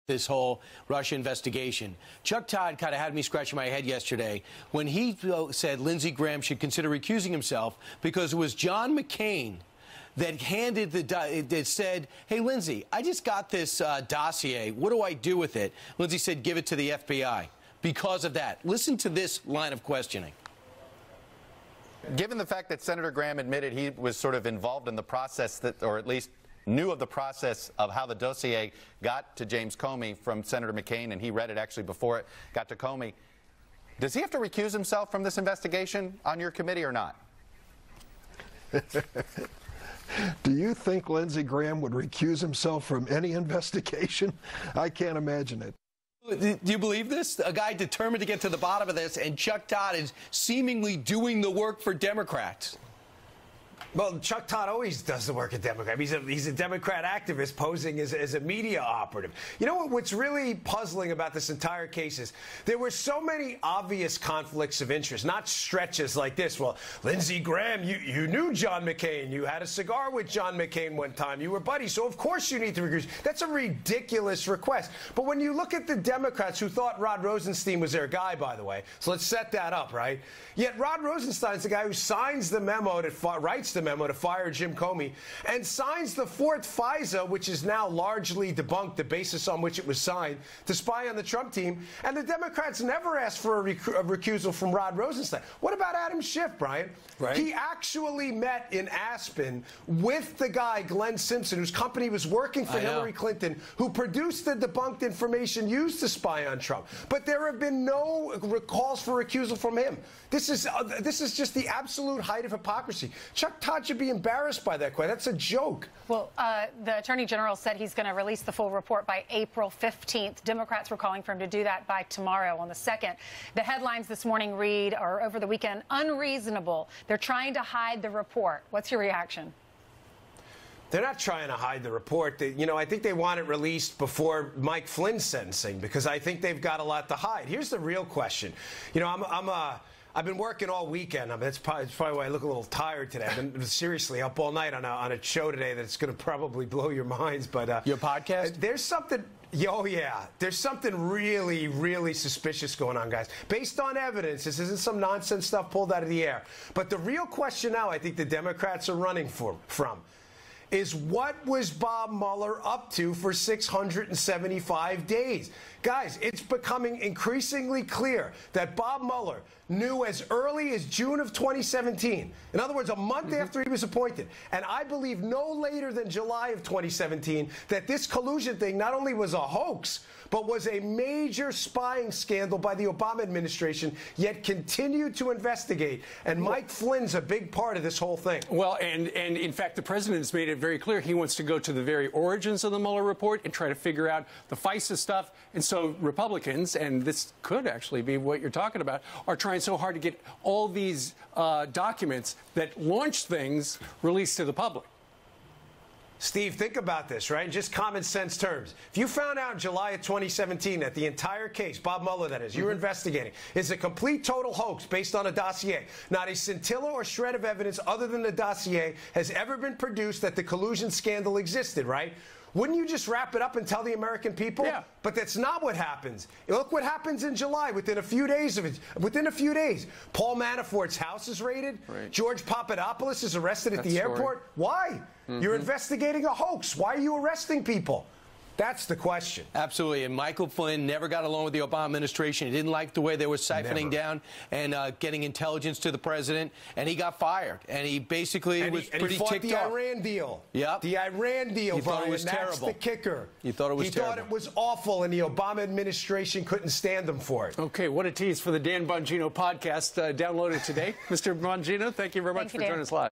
this whole Russia investigation. Chuck Todd kind of had me scratching my head yesterday when he said Lindsey Graham should consider recusing himself because it was John McCain that handed that said, hey, Lindsey, I just got this dossier. What do I do with it? Lindsey said, give it to the FBI. Because of that, listen to this line of questioning. Given the fact that Senator Graham admitted he was sort of involved in the process that, or at least knew of the process of how the dossier got to James Comey from Senator McCain, and he read it actually before it got to Comey, does he have to recuse himself from this investigation on your committee or not? Do you think Lindsey Graham would recuse himself from any investigation? I can't imagine it. Do you believe this? A guy determined to get to the bottom of this, and Chuck Todd is seemingly doing the work for Democrats. Well, Chuck Todd always does the work of Democrat. He's a Democrat activist posing as a media operative. You know what's really puzzling about this entire case is there were so many obvious conflicts of interest, not stretches like this. Well, Lindsey Graham, you knew John McCain. You had a cigar with John McCain one time. You were buddies, so of course you need to recuse. That's a ridiculous request. But when you look at the Democrats who thought Rod Rosenstein was their guy, by the way, so let's set that up, right? Yet Rod Rosenstein's the guy who signs the memo that writes the memo to fire Jim Comey and signs the fourth FISA, which is now largely debunked, the basis on which it was signed, to spy on the Trump team. And the Democrats never asked for a recusal from Rod Rosenstein. What about Adam Schiff, Brian? Right. He actually met in Aspen with the guy, Glenn Simpson, whose company was working for Hillary Clinton, who produced the debunked information used to spy on Trump. But there have been no calls for recusal from him. This is just the absolute height of hypocrisy. Chuck Todd should be embarrassed by that question. That's a joke. Well, the Attorney General said he's going to release the full report by April 15th. Democrats were calling for him to do that by tomorrow on the 2nd. The headlines this morning read, or over the weekend, unreasonable. They're trying to hide the report. What's your reaction? They're not trying to hide the report. I think they want it released before Mike Flynn's sentencing because I think they've got a lot to hide. Here's the real question. I've been working all weekend. That's probably why I look a little tired today. I've been seriously up all night on a show today that's going to probably blow your minds. But your podcast? There's something. Oh, yeah. There's something really, really suspicious going on, guys. Based on evidence, this isn't some nonsense stuff pulled out of the air. But the real question now I think the Democrats are running from is what was Bob Mueller up to for 675 days? Guys, it's becoming increasingly clear that Bob Mueller knew as early as June of 2017, in other words, a month after he was appointed, and I believe no later than July of 2017, that this collusion thing not only was a hoax, but was a major spying scandal by the Obama administration, yet continued to investigate. And Mike Flynn's a big part of this whole thing. Well, and in fact, the president has made it very clear he wants to go to the very origins of the Mueller report and try to figure out the FISA stuff. And so Republicans, and this could actually be what you're talking about, are trying so hard to get all these documents that launch things released to the public. Steve, think about this, right? Just common sense terms. If you found out in July of 2017 that the entire case, Bob Mueller that is, you're investigating, is a complete total hoax based on a dossier, not a scintilla or shred of evidence other than the dossier has ever been produced that the collusion scandal existed, right? Wouldn't you just wrap it up and tell the American people? Yeah. But that's not what happens. Look what happens in July. Within a few days, Paul Manafort's house is raided. Right. George Papadopoulos is arrested at the airport. Why? You're investigating a hoax. Why are you arresting people? That's the question. Absolutely. And Michael Flynn never got along with the Obama administration. He didn't like the way they were siphoning down and getting intelligence to the president. And he got fired. And he basically was pretty ticked off. He fought the Iran deal. Yep. The Iran deal, he thought it was Brian. terrible. That's the kicker. He thought it was terrible. He thought it was awful, and the Obama administration couldn't stand him for it. Okay, what a tease for the Dan Bongino podcast. Download it today. Mr. Bongino, thank you very much for joining us live.